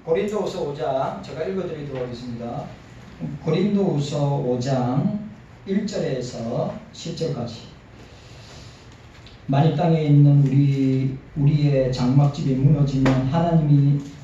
고린도후서 5장 제가 읽어드리도록 하겠습니다. 고린도후서 5장 1절에서 10절까지. 만일 땅에 있는 우리의 장막집이 무너지면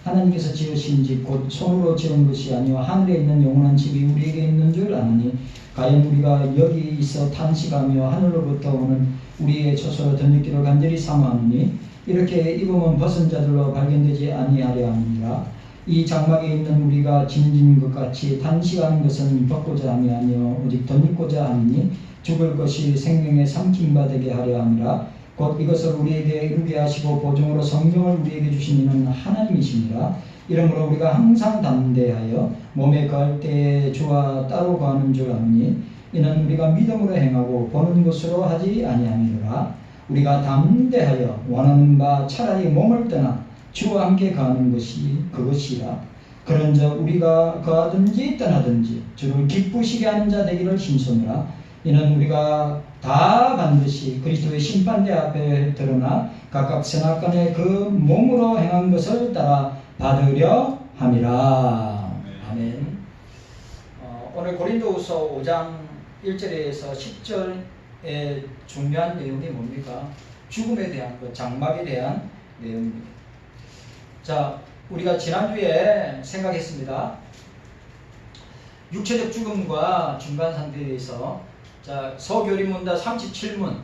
하나님께서 지으신 집 곧 손으로 지은 것이 아니요 하늘에 있는 영원한 집이 우리에게 있는 줄 아느니 과연 우리가 여기 있어 탄식하며 하늘로부터 오는 우리의 처소로 덧입기를 간절히 사모하느니 이렇게 입으면 벗은 자들로 발견되지 아니하려 함이니라. 이 장막에 있는 우리가 짐진 것 같이 탄식하는 것은 벗고자 함이 아니요 오직 덧입고자 하니 죽을 것이 생명의 삼킴바 되게 하려 함이라. 곧 이것을 우리에게 이루게 하시고 보증으로 성령을 우리에게 주신 이는 하나님이시니라. 이러므로 우리가 항상 담대하여 몸에 거할 때에 주와 따로 거하는 줄 아니 이는 우리가 믿음으로 행하고 보는 것으로 하지 아니함이로라. 우리가 담대하여 원하는 바 차라리 몸을 떠나 주와 함께 거하는 것이 그것이라. 그런즉 우리가 거하든지 떠나든지 주를 기쁘시게 하는 자 되기를 힘쓰느라. 이는 우리가 다 반드시 그리스도의 심판대 앞에 드러나 각각 선악간에 그 몸으로 행한 것을 따라 받으려 함이라. 아멘. 오늘 고린도후서 5장 1절에서 10절의 중요한 내용이 뭡니까? 죽음에 대한 것, 장막에 대한 내용입니다. 자, 우리가 지난주에 생각했습니다. 육체적 죽음과 중간 상태에 대해서. 자, 서교리문답 37문.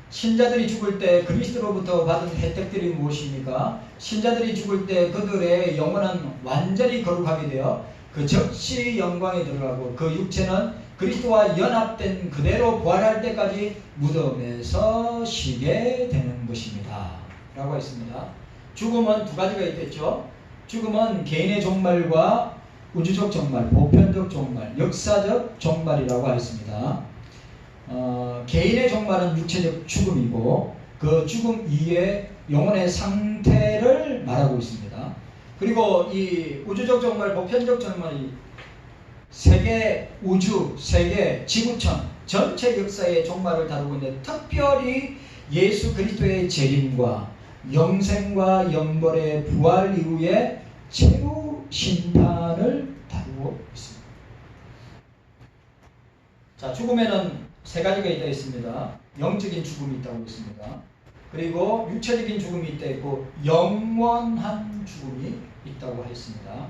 신자들이 죽을 때 그리스도로부터 받은 혜택들이 무엇입니까? 신자들이 죽을 때 그들의 영혼은 완전히 거룩하게 되어 그 적시 영광에 들어가고 그 육체는 그리스도와 연합된 그대로 부활할 때까지 무덤에서 쉬게 되는 것입니다. 라고 했습니다. 죽음은 두 가지가 있겠죠. 죽음은 개인의 종말과 우주적 종말, 보편적 종말, 역사적 종말이라고 하였습니다. 개인의 종말은 육체적 죽음이고 그 죽음 이후에 영혼의 상태를 말하고 있습니다. 그리고 이 우주적 종말, 보편적 종말이 세계 우주, 세계 지구촌 전체 역사의 종말을 다루고 있는데 특별히 예수 그리스도의 재림과 영생과 영벌의 부활 이후에 최후 심판을 다루고 있습니다. 자, 죽음에는 세 가지가 있다 했습니다. 영적인 죽음이 있다고 했습니다. 그리고 육체적인 죽음이 있다 했고 영원한 죽음이 있다고 했습니다.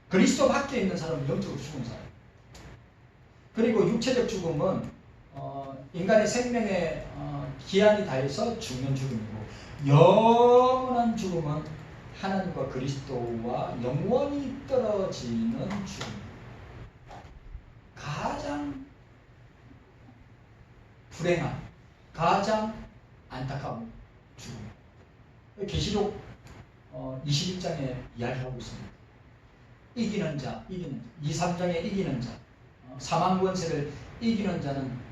그리스도 밖에 있는 사람은 영적으로 죽은 사람. 그리고 육체적 죽음은 인간의 생명에 기한이 다해서 죽는 죽음이고 영원한 죽음은 하나님과 그리스도와 영원히 떨어지는 죽음. 가장 불행한, 가장 안타까운 죽음. 계시록 21장에 이야기하고 있습니다. 이기는 자, 2, 3장에 이기는 자, 사망 권세를 이기는 자는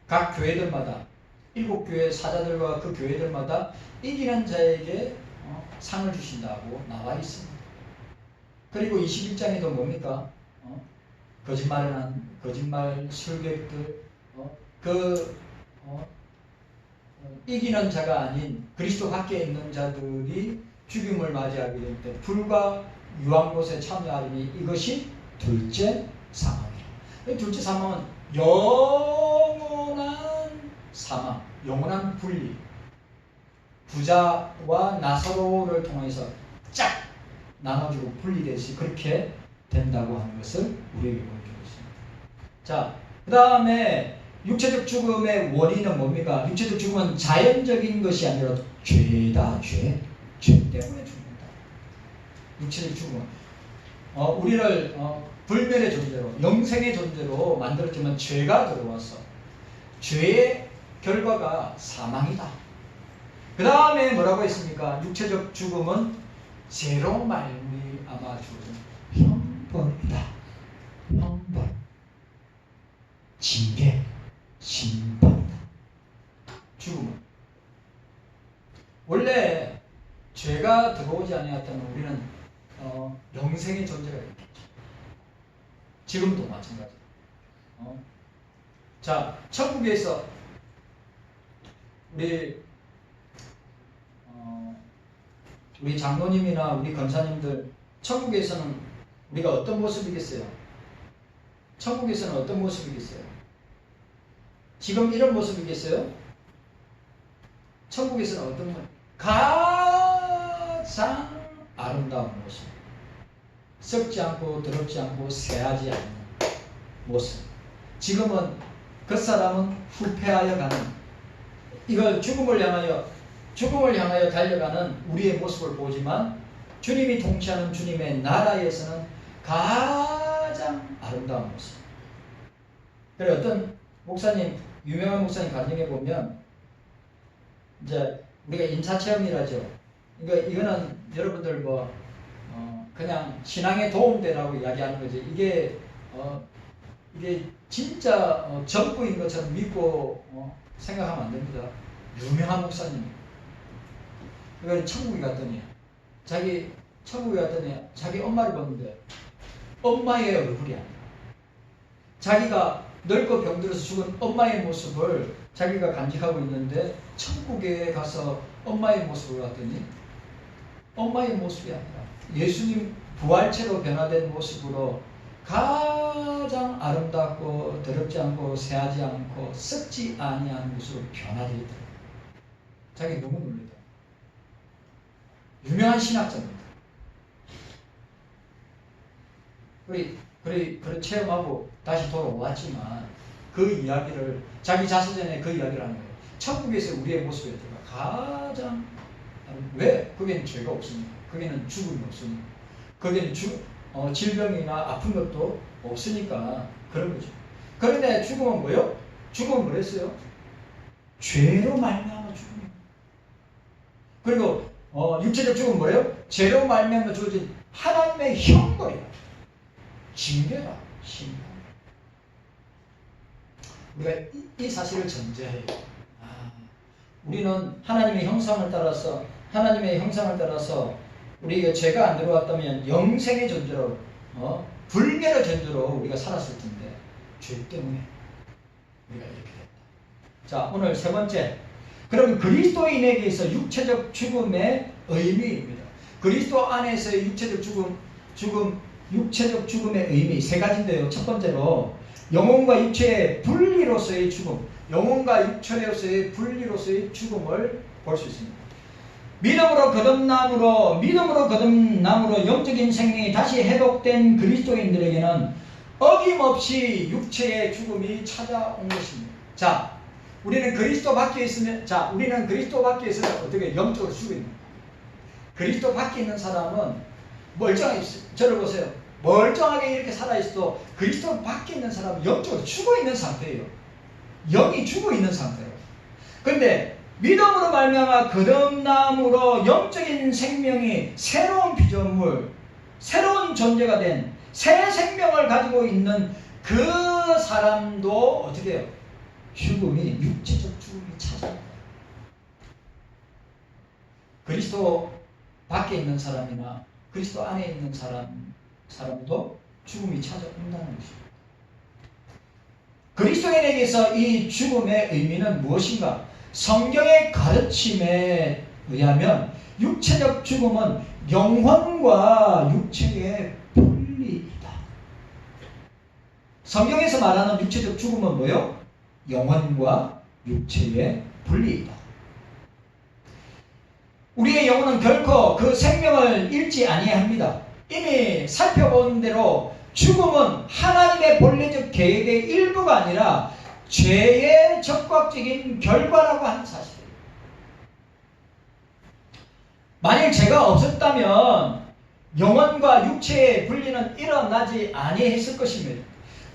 각 교회들마다 7교회 사자들과 그 교회들마다 이기는 자에게 상을 주신다고 나와 있습니다. 그리고 21장에도 뭡니까? 거짓말을 한 거짓말 술객들, 이기는 자가 아닌 그리스도 밖에 있는 자들이 죽임을 맞이하게 될 때 불과 유황못에 참여하리니 이것이 둘째 사망이라. 둘째 사망은 영원한 사망, 영원한 분리. 부자와 나사로를 통해서 쫙 나눠주고 분리되시 그렇게 된다고 하는 것을 우리에게 보여주고 있습니다. 자, 그 다음에 육체적 죽음의 원인은 뭡니까? 육체적 죽음은 자연적인 것이 아니라 죄다. 죄 때문에 죽는다. 육체적 죽음은 우리를 불멸의 존재로, 영생의 존재로 만들었지만 죄가 들어와서 죄의 결과가 사망이다. 그 다음에 뭐라고 했습니까? 육체적 죽음은 죄로 말미암아 죽은 형벌이다. 형벌, 징계, 심판이다. 죽음은 원래 죄가 들어오지 아니었다면 우리는 영생의 존재가 있겠죠. 지금도 마찬가지. 자, 천국에서 우리 장로님이나 우리 권사님들 천국에서는 우리가 어떤 모습이겠어요? 천국에서는 어떤 모습이겠어요? 지금 이런 모습이겠어요? 천국에서는 어떤 모습? 가장 아름다운 모습. 썩지 않고 더럽지 않고 새하지 않는 모습. 지금은 그 사람은 후패하여 가는, 이걸 죽음을 향하여 달려가는 우리의 모습을 보지만 주님이 통치하는 주님의 나라에서는 가장 아름다운 모습. 그래, 어떤 목사님, 유명한 목사님 가정에 보면 이제 우리가 인사체험이라죠. 그러니까 이거는 여러분들 그냥 신앙에 도움되라고 이야기하는 거지. 이게 진짜 전부인 것처럼 믿고 생각하면 안 됩니다. 유명한 목사님. 그러니까 천국에 갔더니 자기 엄마를 봤는데 엄마의 얼굴이 아니라 자기가 늙고 병들어서 죽은 엄마의 모습을 자기가 간직하고 있는데 천국에 가서 엄마의 모습을 봤더니 엄마의 모습이 아니라 예수님 부활체로 변화된 모습으로 가장 아름답고 더럽지 않고 새하지 않고 썩지 아니한 모습으로 변화되어 있더라고요. 자기 너무 놀리더라고요. 유명한 신학자입니다. 그래 체험하고 다시 돌아왔지만 그 이야기를 자기 자서전에 그 이야기를 하는 거예요. 천국에서 우리의 모습이 가장 왜? 거기는 죄가 없으니까. 거기는 죽음이 없으니까. 거기는 질병이나 아픈 것도 없으니까 그런 거죠. 그런데 죽음은 뭐요? 죽음은 뭐랬어요? 죄로 말미암아 죽음이에요. 그리고 육체적 죽음은 뭐래요? 죄로 말미암아 주어진 하나님의 형벌이야. 징계라. 심판. 우리가 이 사실을 전제해요. 우리는 하나님의 형상을 따라서 우리가 죄가 안 들어왔다면 영생의 존재로 불멸의 존재로 우리가 살았을 텐데 죄 때문에 우리가 이렇게 됐다. 자, 오늘 세 번째. 그럼 그리스도인에게 있어 육체적 죽음의 의미입니다. 그리스도 안에서의 육체적 죽음의 의미 세 가지인데요. 첫 번째로 영혼과 육체의 분리로서의 죽음, 영혼과 육체로서의 분리로서의 죽음을 볼 수 있습니다. 믿음으로 거듭남으로 영적인 생명이 다시 회복된 그리스도인들에게는 어김없이 육체의 죽음이 찾아온 것입니다. 자, 우리는 그리스도 밖에 있으면 어떻게 영적으로 죽어 있는 거예요. 그리스도 밖에 있는 사람은 멀쩡하게 있어요. 저를 보세요. 멀쩡하게 이렇게 살아있어도 그리스도 밖에 있는 사람은 영적으로 죽어 있는 상태예요. 영이 죽어 있는 상태예요. 그런데 믿음으로 말미암아 거듭남으로 영적인 생명이 새로운 피조물, 새로운 존재가 된 새 생명을 가지고 있는 그 사람도 어떻게 해요? 육체적 죽음이 찾아옵니다. 그리스도 밖에 있는 사람이나 그리스도 안에 있는 사람도 죽음이 찾아온다는 것입니다. 그리스도인에게서 이 죽음의 의미는 무엇인가? 성경의 가르침에 의하면 육체적 죽음은 영혼과 육체의 분리이다. 성경에서 말하는 육체적 죽음은 뭐요? 영혼과 육체의 분리이다. 우리의 영혼은 결코 그 생명을 잃지 아니합니다. 이미 살펴본 대로 죽음은 하나님의 본래적 계획의 일부가 아니라 죄의 적극적인 결과라고 하는 사실이에요. 만일 죄가 없었다면 영혼과 육체의 분리는 일어나지 아니했을 것입니다.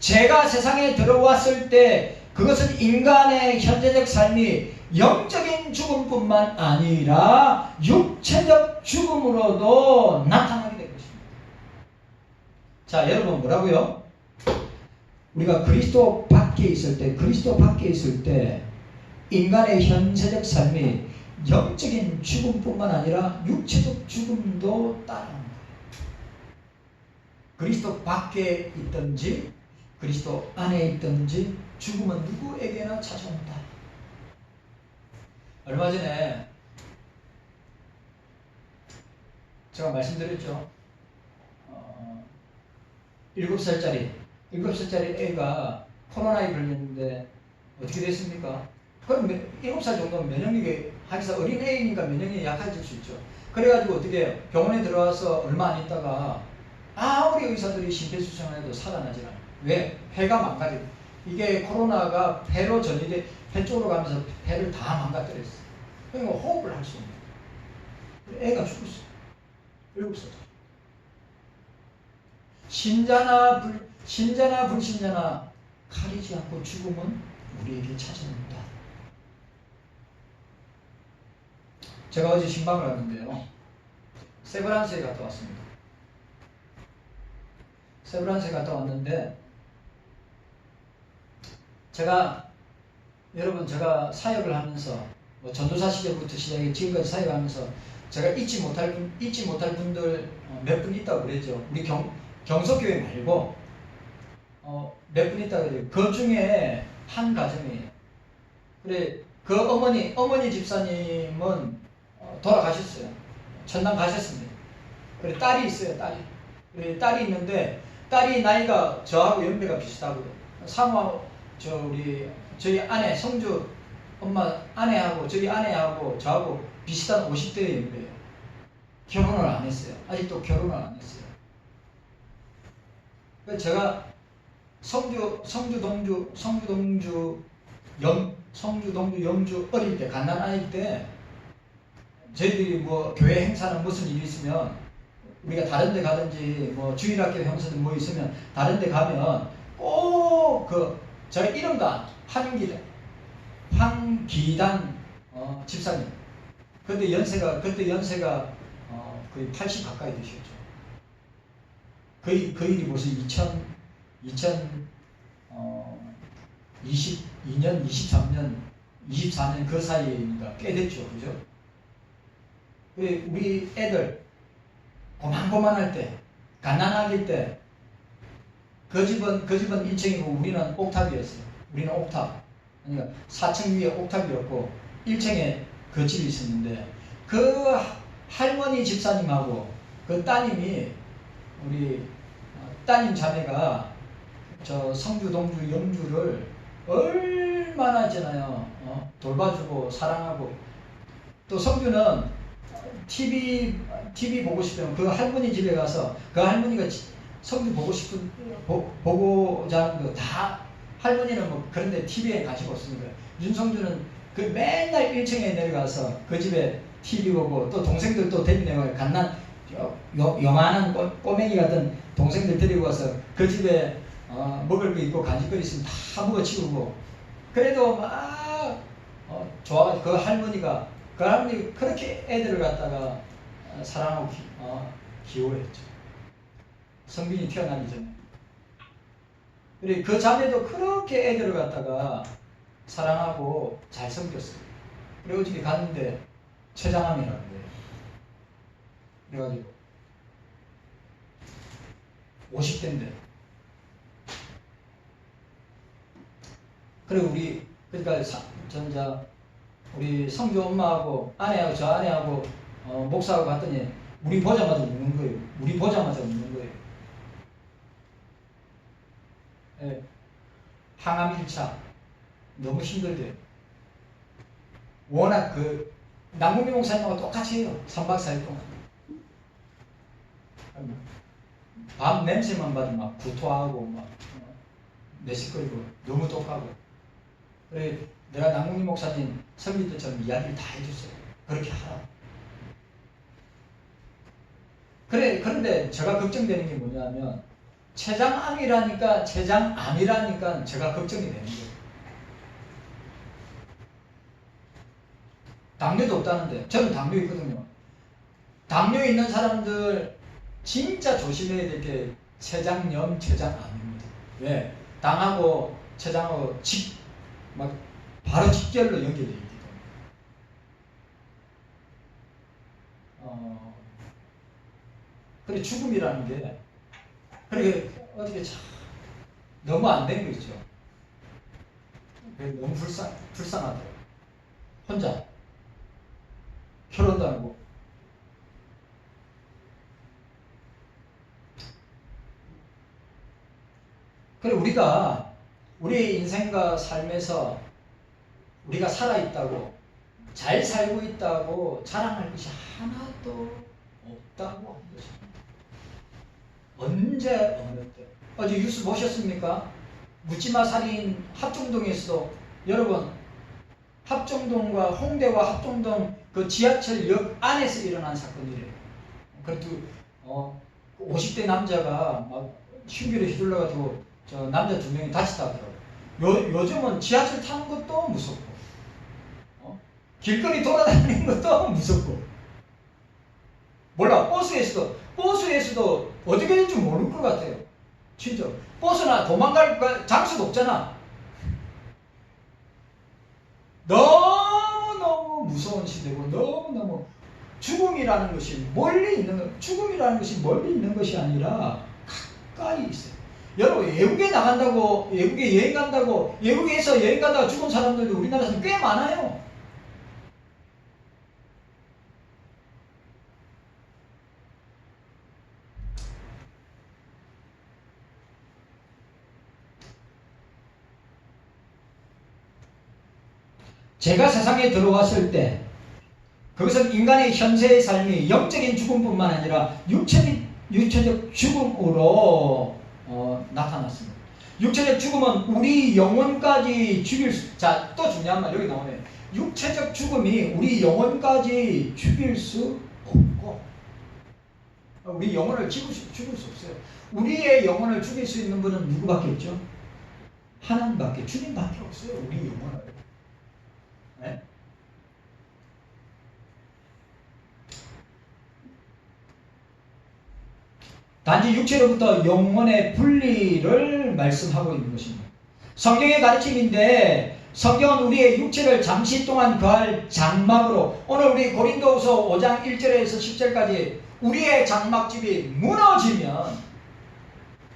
죄가 세상에 들어왔을 때 그것은 인간의 현재적 삶이 영적인 죽음뿐만 아니라 육체적 죽음으로도 나타나게 된 것입니다. 자, 여러분 뭐라고요? 우리가 그리스도 밖에 있을 때 인간의 현세적 삶이 영적인 죽음뿐만 아니라 육체적 죽음도 따라오는 거예요. 그리스도 밖에 있든지 그리스도 안에 있든지 죽음은 누구에게나 찾아온다. 얼마 전에 제가 말씀드렸죠. 7살짜리 애가 코로나에 걸렸는데 어떻게 됐습니까? 그럼 7살 정도면 면역력이 하기사 어린 애이니까 면역력이 약해질 수 있죠. 그래가지고 어떻게 병원에 들어와서 얼마 안 있다가 아무리 의사들이 심폐소생해도 살아나질 않아요. 왜? 폐가 망가져. 이게 코로나가 폐로 전이돼 폐 쪽으로 가면서 폐를 다 망가뜨렸어. 그러니까 호흡을 할 수 없는 거예요. 애가 죽었어. 7살. 신자나 불신자나 가리지 않고 죽음은 우리에게 찾아옵니다. 제가 어제 신방을 갔는데요. 세브란스에 갔다 왔습니다. 세브란스에 갔다 왔는데 여러분 제가 사역을 하면서 전도사 시절부터 시작해 지금까지 사역하면서 제가 잊지 못할 분들 몇 분 있다고 그랬죠. 우리 경속교회 말고 몇 분 있다고 그래요. 그 중에 한 가정이에요. 그래 그 어머니 집사님은 돌아가셨어요. 천당 가셨습니다. 그래 딸이 있어요. 그래 딸이 있는데 딸이 나이가 저하고 연배가 비슷하거든요. 저희 아내 성주 엄마 아내하고 저희 아내하고 저하고 비슷한 50대의 연배예요. 결혼을 안 했어요. 아직도 결혼을 안 했어요. 그래서 제가 성주 동주 영주 어릴 때 갓난 아이 때 저희들이 교회 행사는 무슨 일이 있으면 우리가 다른 데 가든지 주일학교 형사들 있으면 다른 데 가면 꼭 저희 이름과 황기단 집사님 그때 연세가 거의 80 가까이 되셨죠. 그 일이 무슨 2022년 24년 그 사이니까 꽤 됐죠. 그죠? 우리 애들 고만고만할 때 가난하길 때 그 집은 1층이고 우리는 옥탑이었어요. 우리는 옥탑. 그러니까 4층 위에 옥탑이었고 1층에 그 집이 있었는데 그 할머니 집사님하고 그 따님이 우리 따님 자매가 저 성주 동주 영주를 얼마나 있잖아요. 돌봐주고 사랑하고 또 성주는 TV 보고 싶으면 그 할머니 집에 가서 그 할머니가 성주 보고자 하는 거 다 할머니는 그런데 TV에 관심 없으니까 윤성주는 그 맨날 1층에 내려가서 그 집에 TV 보고 또 동생들 또 데리고 내려가요. 갓난 요만한 꼬맹이 같은 동생들 데리고 와서 그 집에 먹을 거 있고 간식거리 있으면 다 먹어치우고 그래도 막 좋아가지고 그 할머니가 그렇게 애들을 갖다가 사랑하고 기호했죠. 성빈이 태어나기 전에. 그래 그 자매도 그렇게 애들을 갖다가 사랑하고 잘 섬겼어요. 그리고 집에 갔는데 췌장암이라는 거예요. 그래가지고 50대인데 그리고 우리 성주 엄마하고 아내하고 저 아내하고 목사하고 갔더니 우리 보자마자 웃는 거예요. 예. 항암 1차 너무 힘들대요. 워낙 남궁미 목사님하고 똑같이 해요. 3박 4일 동안. 밤 냄새만 봐도 막 구토하고 막 내식거리고 너무 독하고. 그래 내가 남궁미 목사님 설교 때처럼 이야기를 다 해줬어요. 그렇게 하라. 그런데 제가 걱정되는 게 뭐냐면 췌장암이라니까 제가 걱정이 되는 거예요. 당뇨도 없다는데 저는 당뇨 있거든요. 당뇨 있는 사람들 진짜 조심해야 될 게 췌장염, 췌장암입니다. 왜? 당하고 췌장하고 바로 직결로 연결되어 있기 때문에. 그래 죽음이라는 게 그렇게 어떻게 참 너무 안 된 거 있죠. 너무 불쌍하더라고요. 혼자 결혼도 하고 그래 우리가 우리의 인생과 삶에서 우리가 살아있다고 잘 살고 있다고 자랑할 것이 하나도 없다고 하는 것입니다. 언제 어느 때 어제 뉴스 보셨습니까? 묻지마 살인 합정동에서도 여러분 합정동과 홍대와 합정동 그 지하철역 안에서 일어난 사건이래요. 그래도 50대 남자가 막 흉기를 휘둘러가지고 저 남자 2명이 다치다 하더라고요. 요즘은 지하철 타는 것도 무섭고 길거리 돌아다니는 것도 무섭고 몰라 버스에서도 어떻게 될지 모를 것 같아요. 진짜 버스나 도망갈 장소도 없잖아. 너무너무 무서운 시대고 너무너무 죽음이라는 것이 멀리 있는 것이 아니라 가까이 있어요. 여러분 외국에 나간다고 외국에 여행 간다고 외국에서 여행 가다가 죽은 사람들도 우리나라에서 꽤 많아요. 제가 세상에 들어왔을 때 그것은 인간의 현세의 삶이 영적인 죽음뿐만 아니라 육체적 죽음으로 나타났습니다. 육체적 죽음은 우리 영혼까지 죽일 자, 또 중요한 말 여기 나오네요. 육체적 죽음이 우리 영혼까지 죽일 수 없고 우리 영혼을 죽일 수 없어요. 우리의 영혼을 죽일 수 있는 분은 누구밖에 없죠? 하나님밖에, 주님밖에 없어요. 우리 영혼을. 네? 단지 육체로부터 영혼의 분리를 말씀하고 있는 것입니다. 성경의 가르침인데 성경은 우리의 육체를 잠시 동안 거할 장막으로 오늘 우리 고린도후서 5장 1절에서 10절까지 우리의 장막집이 무너지면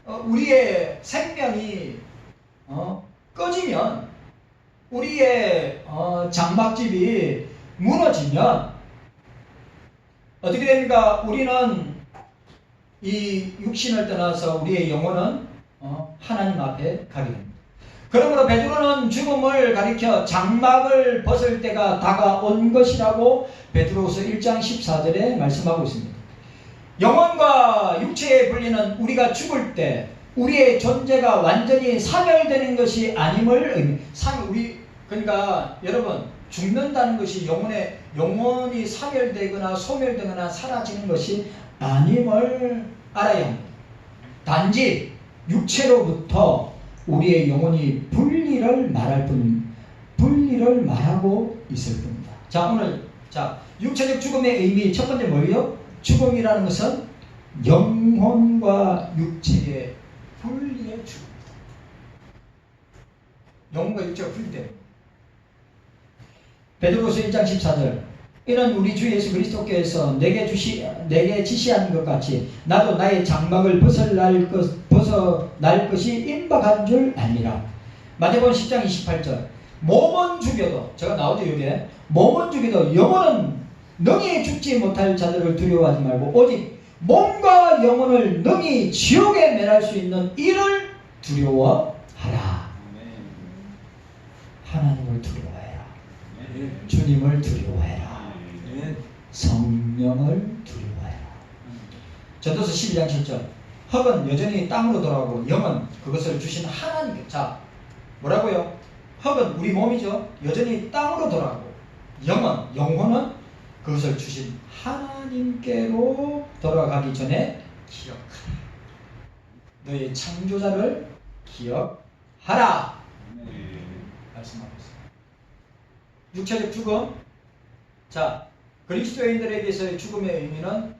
우리의 생명이 꺼지면 우리의 장막집이 무너지면 어떻게 됩니까? 우리는 이 육신을 떠나서 우리의 영혼은 하나님 앞에 가게 됩니다. 그러므로 베드로는 죽음을 가리켜 장막을 벗을 때가 다가온 것이라고 베드로후서 1장 14절에 말씀하고 있습니다. 영혼과 육체의 분리는 우리가 죽을 때 우리의 존재가 완전히 사멸되는 것이 아님을 그러니까 여러분 죽는다는 것이 영혼이 사멸되거나 소멸되거나 사라지는 것이 아님을 알아야 합니다. 단지 육체로부터 우리의 영혼이 분리를 말하고 있을 뿐입니다. 자, 오늘 육체적 죽음의 의미 첫 번째 뭐예요? 죽음이라는 것은 영혼과 육체의 분리의 죽음입니다. 영혼과 육체가 분리돼요. 베드로후서 1장 14절 이는 우리 주 예수 그리스도께서 내게 지시한 것 같이 나도 나의 장막을 벗어날 것이 임박한 줄 아니라. 마태복음 10장 28절 몸은 죽여도 제가 나오죠 여기에 몸은 죽여도 영혼은 능히 죽지 못할 자들을 두려워하지 말고 오직 몸과 영혼을 능히 지옥에 멸할 수 있는 이를 두려워하라. 하나님을 두려워해라. 주님을 두려워해라. 성령을 두려워해라. 전도서 12장 7절 흙은 여전히 땅으로 돌아가고 영은 그것을 주신 하나님께. 자, 뭐라고요? 흙은 우리 몸이죠. 여전히 땅으로 돌아가고 영혼은 그것을 주신 하나님께로 돌아가기 전에 기억하라. 너의 창조자를 기억하라. 말씀하고 있습니다. 육체적 죽음. 자, 그리스도인들에게서의 죽음의 의미는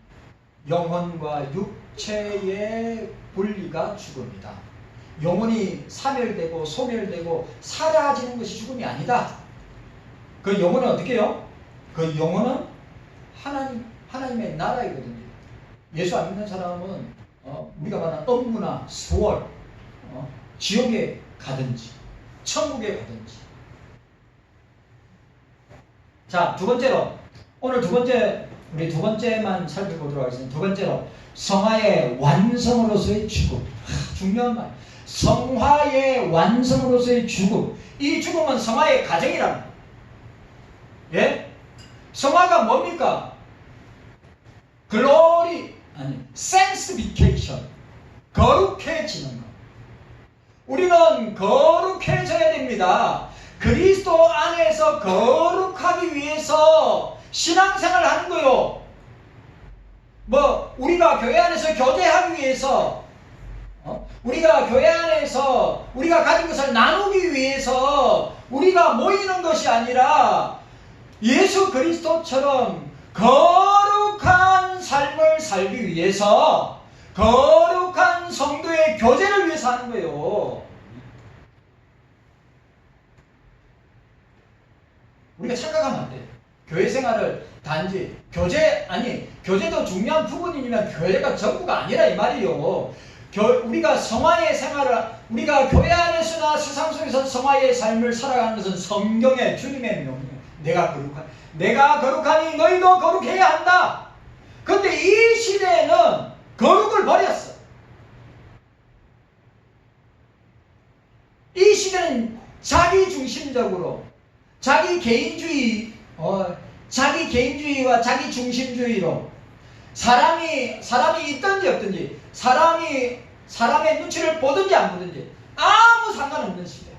영혼과 육체의 분리가 죽음이다. 영혼이 사멸되고 소멸되고 사라지는 것이 죽음이 아니다. 그 영혼은 어떻게 해요? 그 영혼은 하나님의 나라이거든요. 예수 안 믿는 사람은 우리가 말하는 엄무나 수월, 지옥에 가든지 천국에 가든지. 자, 두 번째로 오늘 두 번째 우리 두 번째만 살펴보도록 하겠습니다. 두 번째로 성화의 완성으로서의 죽음. 중요한 말. 성화의 완성으로서의 죽음. 이 죽음은 성화의 과정이랍니다. 예? 성화가 뭡니까? 글로리 아니 sanctification. 거룩해지는 것. 우리는 거룩해져야 됩니다. 그리스도 안에서 거룩하기 위해서 신앙생활을 하는 거요. 뭐 우리가 교회 안에서 교제하기 위해서 우리가 교회 안에서 우리가 가진 것을 나누기 위해서 우리가 모이는 것이 아니라 예수 그리스도처럼 거룩한 삶을 살기 위해서 거룩한 성도의 교제를 위해서 하는 거예요. 우리가 착각하면 안 돼요. 교회 생활을 단지 교제도 중요한 부분이지만 교회가 전부가 아니라 이 말이요. 우리가 성화의 생활을 우리가 교회 안에서나 세상 속에서 성화의 삶을 살아가는 것은 성경의 주님의 명령. 내가 거룩하니 너희도 거룩해야 한다. 그런데 이 시대에는 거룩을 버렸어. 이 시대는 자기중심적으로 자기 개인주의와 자기 중심주의로 사람이 있든지 없든지 사람의 눈치를 보든지 안 보든지 아무 상관없는 시대.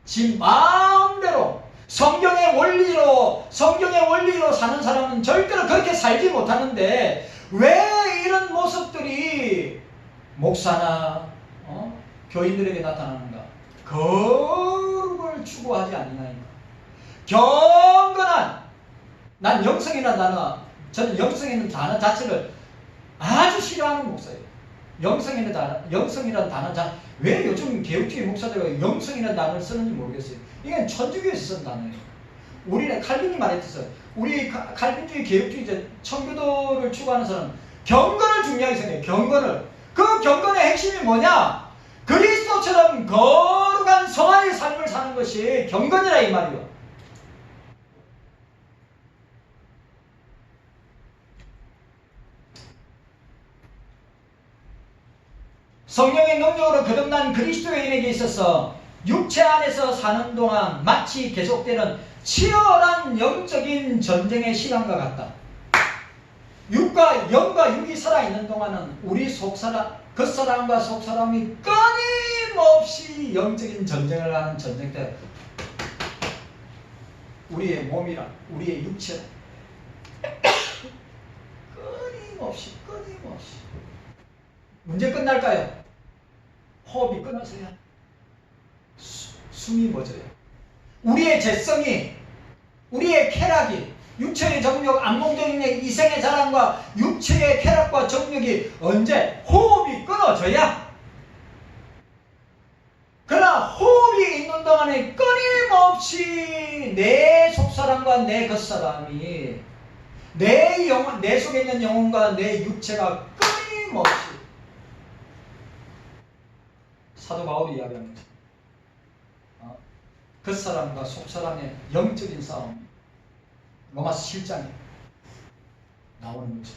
지 마음대로 성경의 원리로 사는 사람은 절대로 그렇게 살지 못하는데 왜 이런 모습들이 목사나 교인들에게 나타나는가? 거룩을 추구하지 않느냐니까. 경건한, 난 영성이라는 단어, 저는 영성이라는 단어 자체를 아주 싫어하는 목사예요. 영성이라는 단어 왜 요즘 개혁주의 목사들이 영성이라는 단어를 쓰는지 모르겠어요. 이건 천주교에서 쓴 단어예요. 우리는 칼빈이 말했듯이 우리 칼빈주의 개혁주의 청교도를 추구하는 사람은 경건을 중요하게 생각해요. 경건을. 그 경건의 핵심이 뭐냐? 그리스도처럼 거룩한 성화의 삶을 사는 것이 경건이라 이 말이요. 성령의 능력으로 거듭난 그리스도인에게 있어서 육체 안에서 사는 동안 마치 계속되는 치열한 영적인 전쟁의 시간과 같다. 영과 육이 살아있는 동안은 우리 겉사람과 속사람이 끊임없이 영적인 전쟁을 하는 전쟁터. 우리의 몸이라 우리의 육체라 끊임없이 문제 끝날까요? 호흡이 끊어서야 숨이 멎어요. 우리의 재성이 우리의 쾌락이 육체의 정욕, 안목적인 이생의 자랑과 육체의 쾌락과 정욕이 언제 호흡이 끊어져야. 그러나 호흡이 있는 동안에 끊임없이 내 속사람과 내 겉사람이 내 속에 있는 영혼과 내 육체가 끊임없이 사도 바울이 이야기합니다. 겉사람과 속사람의 영적인 싸움. 로마서 7장에 나오는 거죠.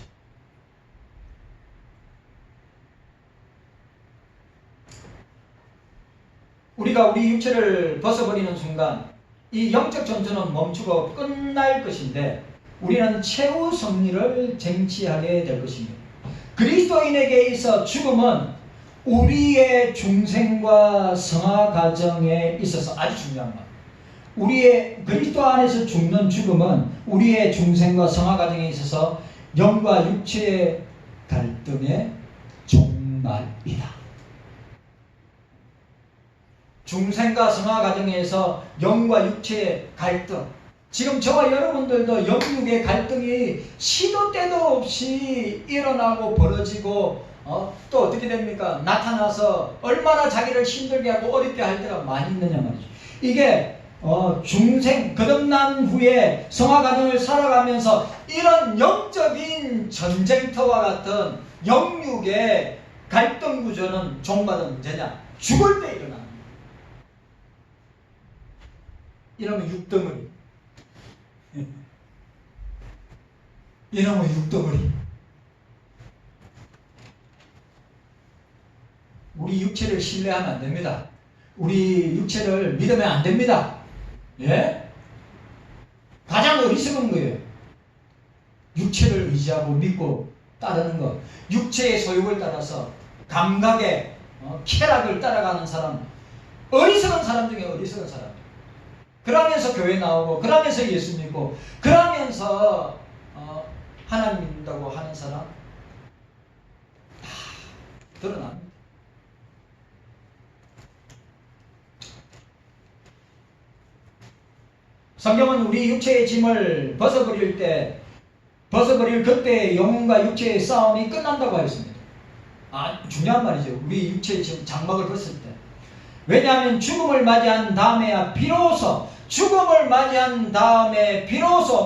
우리가 우리 육체를 벗어버리는 순간 이 영적 전투는 멈추고 끝날 것인데 우리는 최후 승리를 쟁취하게 될 것입니다. 그리스도인에게 있어 죽음은 우리의 중생과 성화 과정에 있어서 아주 중요한 말. 우리의 그리스도 안에서 죽는 죽음은 우리의 중생과 성화 과정에 있어서 영과 육체의 갈등의 종말이다. 중생과 성화 과정에서 영과 육체의 갈등. 지금 저와 여러분들도 영육의 갈등이 시도 때도 없이 일어나고 벌어지고 또 어떻게 됩니까? 나타나서 얼마나 자기를 힘들게 하고 어렵게 할 때가 많이 있느냐 말이죠. 이게 중생 거듭난 후에 성화 과정을 살아가면서 이런 영적인 전쟁터와 같은 영육의 갈등 구조는 종말은 언제냐? 죽을 때 일어납니다. 이러면 육덩어리. 이놈의 육덩어리. 우리 육체를 신뢰하면 안 됩니다. 우리 육체를 믿으면 안 됩니다. 예? 가장 어리석은 거예요. 육체를 의지하고 믿고 따르는 것. 육체의 소욕을 따라서 감각의 쾌락을 따라가는 사람. 어리석은 사람 중에 어리석은 사람. 그러면서 교회 나오고 그러면서 예수 믿고 그러면서 하나님 믿는다고 하는 사람 다 드러납니다. 성경은 우리 육체의 짐을 벗어버릴 그때 영혼과 육체의 싸움이 끝난다고 하였습니다. 중요한 말이죠. 우리 육체의 짐, 장막을 벗을 때. 왜냐하면 죽음을 맞이한 다음에야 비로소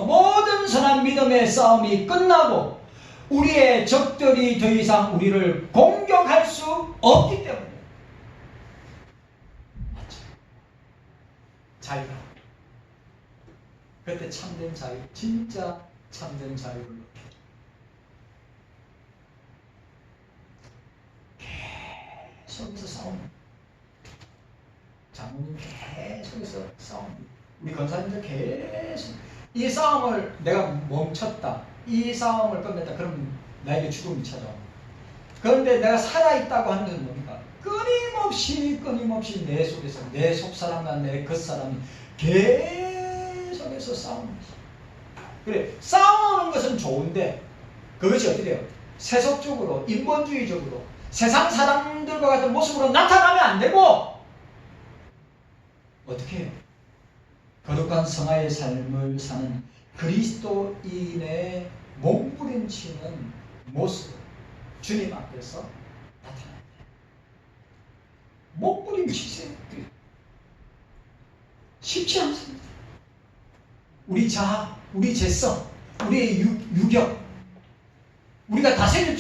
모든 선한 믿음의 싸움이 끝나고 우리의 적들이 더 이상 우리를 공격할 수 없기 때문에. 맞죠? 자유다. 그때 참된 자유, 진짜 참된 자유를 계속해서 싸웁니다. 장모님 계속해서 싸웁니다. 우리 권사님들 계속 이 싸움을 내가 멈췄다, 이 싸움을 끝냈다, 그러면 나에게 죽음이 찾아옵니다. 그런데 내가 살아있다고 하는 것은 뭡니까? 끊임없이 내 속에서 내 속사람과 내 겉사람이 계속해서 싸웁니다. 그래, 싸우는 것은 좋은데 그것이 어떻게 돼요? 세속적으로, 인본주의적으로 세상 사람들과 같은 모습으로 나타나면 안 되고 어떻게 해요? 거룩한 성화의 삶을 사는 그리스도인의 몸부림치는 모습 주님 앞에서 나타납니다. 몸부림치세요. 쉽지 않습니다. 우리 자아, 우리 재성, 우리의 유격, 우리가 다스릴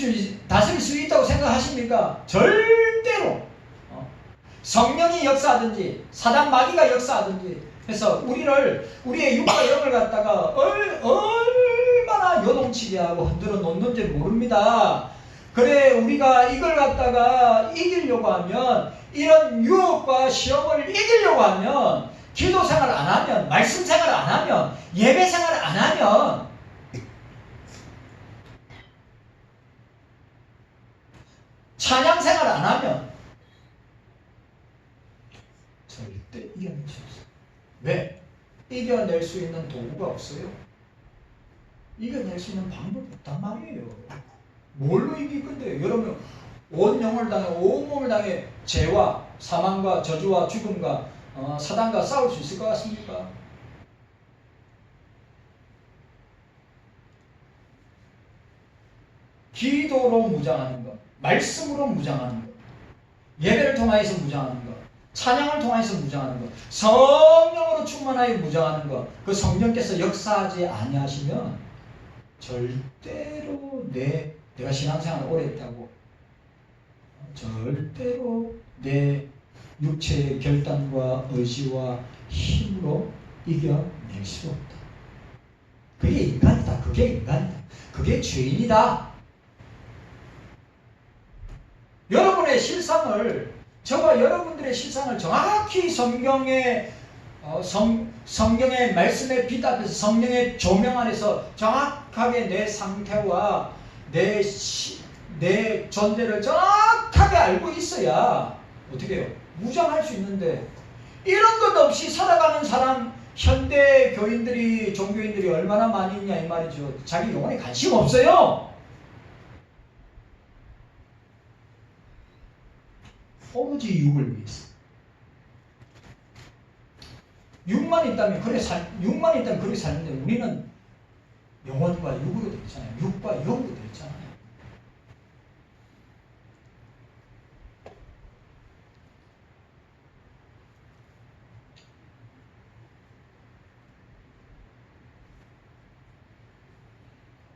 수 있다고 생각하십니까? 절대로. 성령이 역사하든지 사단 마귀가 역사하든지 해서 우리의 육과 영을 갖다가 얼마나 요동치게 하고 흔들어 놓는지 모릅니다. 그래, 우리가 이걸 갖다가 이기려고 하면, 이런 유혹과 시험을 이기려고 하면, 기도 생활 안 하면, 말씀 생활 안 하면, 예배 생활 안 하면 찬양 생활 안 하면 절대 이겨낼 수 없어요. 왜? 이겨낼 수 있는 도구가 없어요. 이겨낼 수 있는 방법이 없단 말이에요. 뭘로 이길 건데요? 여러분, 온 영혼을 당해, 온 몸을 당해 죄와 사망과 저주와 죽음과 사단과 싸울 수 있을 것 같습니까? 기도로 무장하는 것, 말씀으로 무장하는 것, 예배를 통하여서 무장하는 것, 찬양을 통하여서 무장하는 것, 성령으로 충만하여 무장하는 것, 그 성령께서 역사하지 아니하시면 절대로 내가 신앙생활을 오래 했다고 절대로 내 육체의 결단과 의지와 힘으로 이겨낼 수 없다. 그게 인간이다. 그게 인간이다. 그게 죄인이다. 여러분의 실상을, 저와 여러분들의 실상을 정확히 성경의 말씀에 빛앞에서 성령의 조명 안에서 정확하게 내 상태와 내 존재를 정확하게 알고 있어야 어떻게 해요? 무장할 수 있는데, 이런 것 없이 살아가는 사람, 현대 교인들이, 종교인들이 얼마나 많이 있냐 이 말이죠. 자기 영혼에 관심 없어요. 오로지 육을 위해서. 육만 있다면 그렇게 사는데 우리는 영혼과 육으로 되어 있잖아요. 육과 영으로 되어 있잖아요.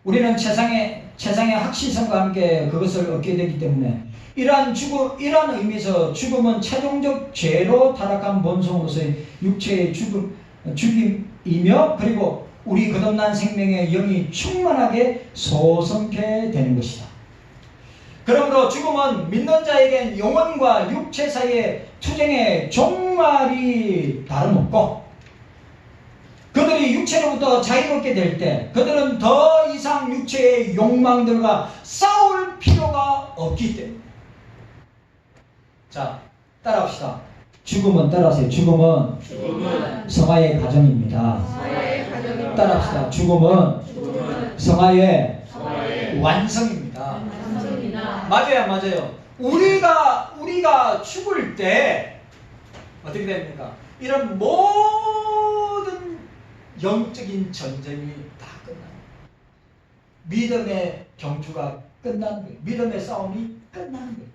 우리는 최상의 확신성과 함께 그것을 얻게 되기 때문에 이러한 의미에서 죽음은 최종적 죄로 타락한 본성으로서의 육체의 죽임이며, 그리고 우리 거듭난 생명의 영이 충만하게 소성케 되는 것이다. 그러므로 죽음은 믿는 자에겐 영혼과 육체 사이의 투쟁의 종말이 다름없고, 그들이 육체로부터 자유롭게 될 때 그들은 더 이상 육체의 욕망들과 싸울 필요가 없기 때문에. 자, 따라합시다. 죽음은, 따라하세요. 죽음은 성화의 가정입니다. 따라합시다. 죽음은 성화의 완성입니다. 맞아요, 맞아요. 우리가 죽을 때 어떻게 됩니까? 이런 모든 영적인 전쟁이 다 끝나요. 믿음의 경주가 끝나는 거예요. 믿음의 싸움이 끝나는 거예요.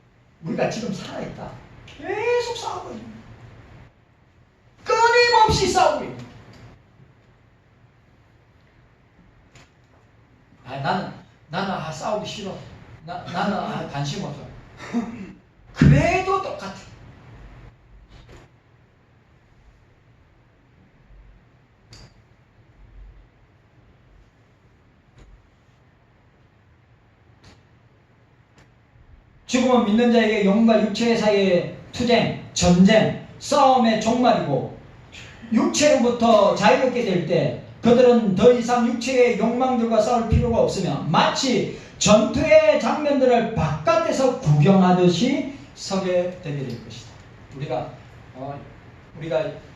우리가 지금 살아있다. 계속 싸우고 있는 거예요. 끊임없이 싸우고 있는 거예요. 나는 싸우기 싫어. 나는 관심 없어. 그래도 똑같아. 죽음은 믿는 자에게 영과 육체 사이의 투쟁, 전쟁, 싸움의 종말이고, 육체로부터 자유롭게 될 때 그들은 더 이상 육체의 욕망들과 싸울 필요가 없으며 마치 전투의 장면들을 바깥에서 구경하듯이 서게 되게 될 것이다. 우리가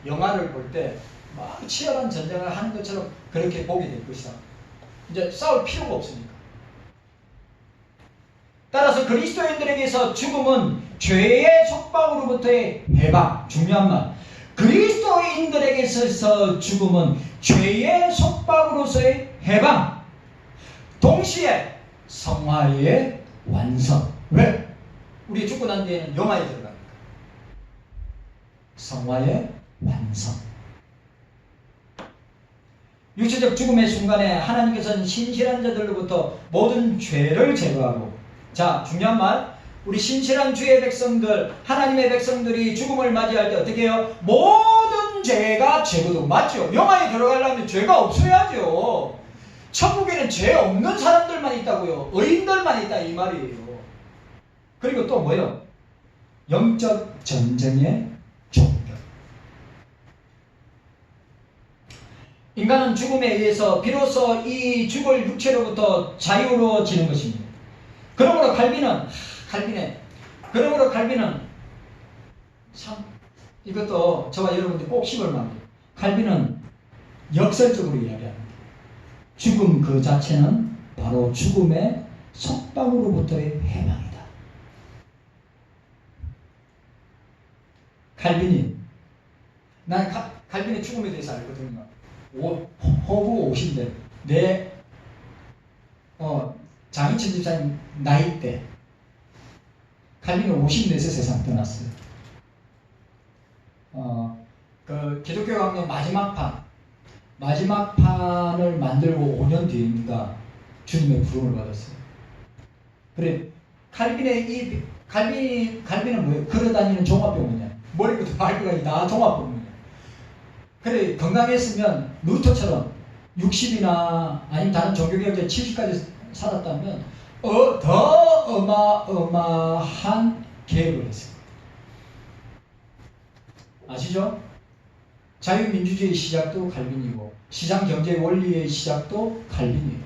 영화를 볼 때 막 치열한 전쟁을 하는 것처럼 그렇게 보게 될 것이다. 이제 싸울 필요가 없으니까. 따라서 그리스도인들에게서 죽음은 죄의 속박으로부터의 해방. 중요한 말. 그리스도인들에게서 죽음은 죄의 속박으로서의 해방. 동시에 성화의 완성. 왜? 우리 죽고 난 뒤에는 영화에 들어갑니다. 성화의 완성. 육체적 죽음의 순간에 하나님께서는 신실한 자들로부터 모든 죄를 제거하고, 자, 중요한 말, 우리 신실한 주의 백성들, 하나님의 백성들이 죽음을 맞이할 때 어떻게 해요? 모든 죄가 제거도. 맞죠? 영화에 들어가려면 죄가 없어야죠. 천국에는 죄 없는 사람들만 있다고요. 의인들만 있다 이 말이에요. 그리고 또 뭐요? 영적 전쟁의 종결. 인간은 죽음에 의해서 비로소 이 죽을 육체로부터 자유로워지는 것입니다. 그러므로 칼빈은 참, 이것도 저와 여러분들이 꼭 씹을 만해요. 칼빈은 역설적으로 이야기합니다. 죽음 그 자체는 바로 죽음의 속박으로부터의 해방이다. 난 칼빈의 죽음에 대해서 알거든요. 호구 50대 내 장희천 집사님 나이 때 칼빈은 54세 세상 떠났어요. 그 기독교 강령 마지막 판을 만들고 5년 뒤인가 주님의 부름을 받았어요. 그래, 칼빈은 뭐예요? 걸어다니는 종합병원이야. 머리부터 발끝까지 다 종합병원이야. 그래, 건강했으면 루터처럼 60이나 아니면 다른 종교개혁자 70까지 살았다면 더 어마어마한 계획을 했어요. 아시죠? 자유민주주의의 시작도 칼빈이고 시장경제 원리의 시작도 칼빈이에요.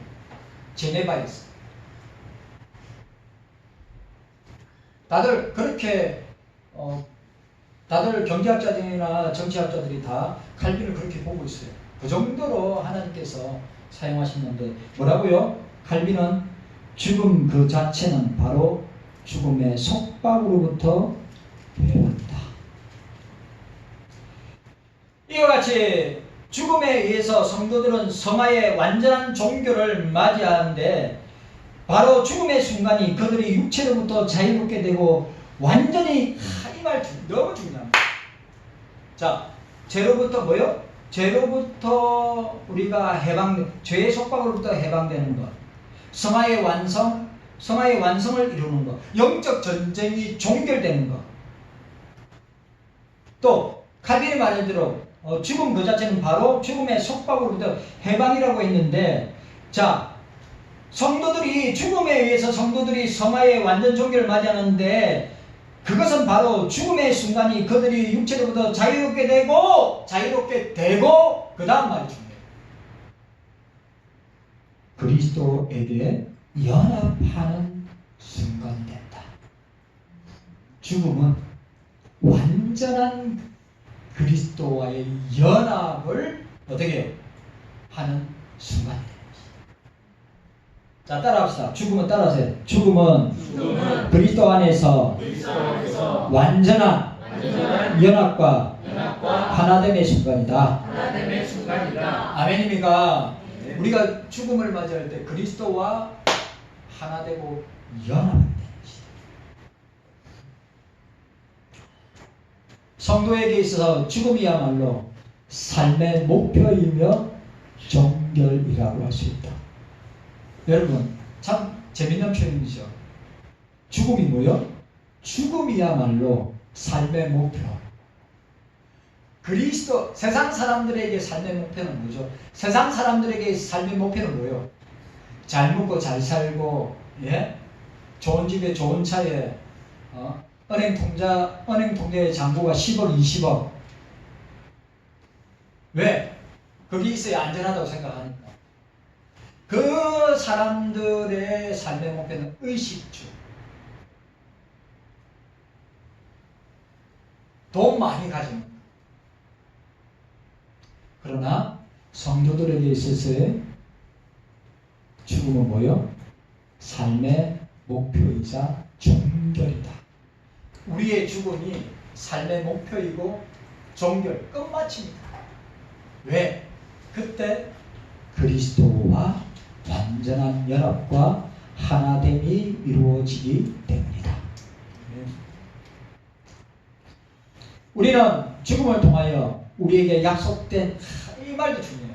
제네바에서. 다들 그렇게 다들 경제학자들이나 정치학자들이 다 칼빈을 그렇게 보고 있어요. 그 정도로 하나님께서 사용하셨는데 뭐라고요? 칼빈은 죽음 그 자체는 바로 죽음의 속박으로부터 해방이다. 이와 같이 죽음에 의해서 성도들은 성화의 완전한 종교를 맞이하는데 바로 죽음의 순간이 그들이 육체로부터 자유롭게 되고 완전히 이 말 너무 중요합니다. 자, 죄로부터 뭐요? 죄로부터 우리가 죄의 속박으로부터 해방되는 것, 성화의 완성을 이루는 것, 영적 전쟁이 종결되는 것, 또 칼빈의 말대로 죽음 그 자체는 바로 죽음의 속박으로부터 해방이라고 했는데, 자, 성도들이 죽음에 의해서 성도들이 성화의 완전 종교를 맞이하는데, 그것은 바로 죽음의 순간이 그들이 육체로부터 자유롭게 되고 그 다음 말이 중요해요. 그리스도에게 연합하는 순간이 된다. 죽음은 완전한 그리스도와의 연합을 어떻게 해요? 하는 순간이 됩니다. 자, 따라합시다. 죽음은 따라하세요. 죽음은 그리스도 안에서 완전한 연합과 하나됨의 순간이다. 아멘입니까? 네. 우리가 죽음을 맞이할 때 그리스도와 하나되고 연합되는 것이다. 성도에게 있어서 죽음이야말로 삶의 목표이며 종결이라고 할 수 있다. 여러분, 참 재밌는 표현이죠. 죽음이 뭐요? 죽음이야말로 삶의 목표. 그리스도, 세상 사람들에게 삶의 목표는 뭐죠? 세상 사람들에게 삶의 목표는 뭐요? 잘 먹고 잘 살고, 예? 좋은 집에 좋은 차에, 은행 통장의 잔고가 10억, 20억. 왜? 거기 있어야 안전하다고 생각하니까. 그 사람들의 삶의 목표는 의식주. 돈 많이 가진 것. 그러나 성도들에게 있어서의 죽음은 뭐요? 삶의 목표이자 종결이다. 우리의 죽음이 삶의 목표이고 종결, 끝마칩니다. 왜? 그때 그리스도와 완전한 연합과 하나됨이 이루어지기 때문이다. 우리는 죽음을 통하여 우리에게 약속된, 이 말도 중요해요.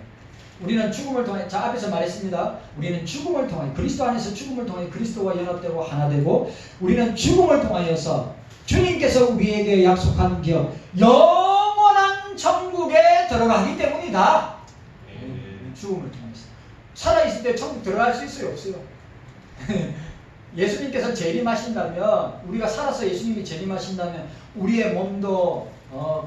우리는 죽음을 통해, 자, 앞에서 말했습니다. 우리는 죽음을 통해, 그리스도 안에서 죽음을 통해 그리스도와 연합되고 하나되고, 우리는 죽음을 통하여서 주님께서 우리에게 약속한 기업, 영원한 천국에 들어가기 때문이다. 죽음을 통해서. 살아있을 때 천국 들어갈 수 있어요, 없어요? 예수님께서 재림하신다면, 우리가 살아서 예수님이 재림하신다면 우리의 몸도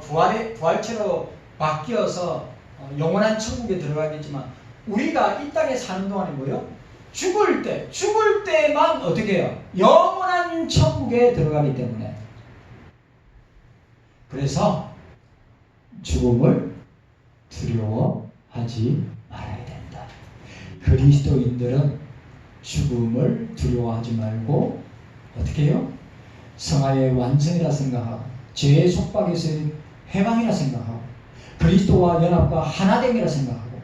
부활체로 바뀌어서 영원한 천국에 들어가겠지만, 우리가 이 땅에 사는 동안에 뭐요? 죽을 때만 어떻게 해요? 영원한 천국에 들어가기 때문에. 그래서 죽음을 두려워하지 말아야 된다. 그리스도인들은 죽음을 두려워하지 말고 어떻게 해요? 성화의 완성이라 생각하고, 죄의 속박에서의 해방이라 생각하고, 그리스도와 연합과 하나됨이라 생각하고,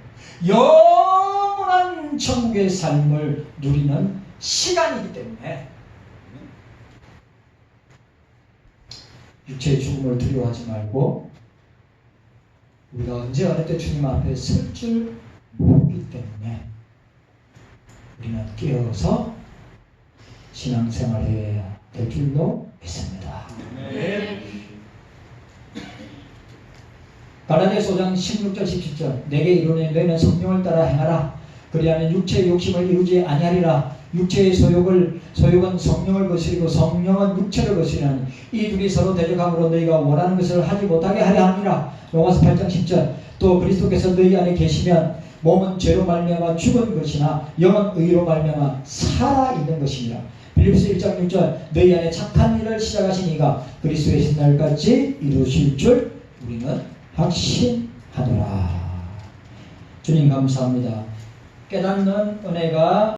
영원한 천국의 삶을 누리는 시간이기 때문에 육체의 죽음을 두려워하지 말고, 우리가 언제 어느 때 주님 앞에 설 줄 모르기 때문에 우리는 깨어서 신앙생활해야 될 줄로 믿습니다. 네. 갈라디아서 5장 16절 17절 내게 이르노니 너희는 성령을 따라 행하라. 그리하면 육체의 욕심을 이루지 아니하리라. 육체의 소욕은 성령을 거스리고 성령은 육체를 거스리나니 이 둘이 서로 대적함으로 너희가 원하는 것을 하지 못하게 하려 함이라. 로마서 8장 10절 또 그리스도께서 너희 안에 계시면 몸은 죄로 말미암아 죽은 것이나 영은 의로 말미암아 살아있는 것이니라. 빌립보서 1장 6절 너희 안에 착한 일을 시작하신 이가 그리스도의 신날까지 이루실 줄 우리는 확신하노라. 주님 감사합니다. 깨닫는 은혜가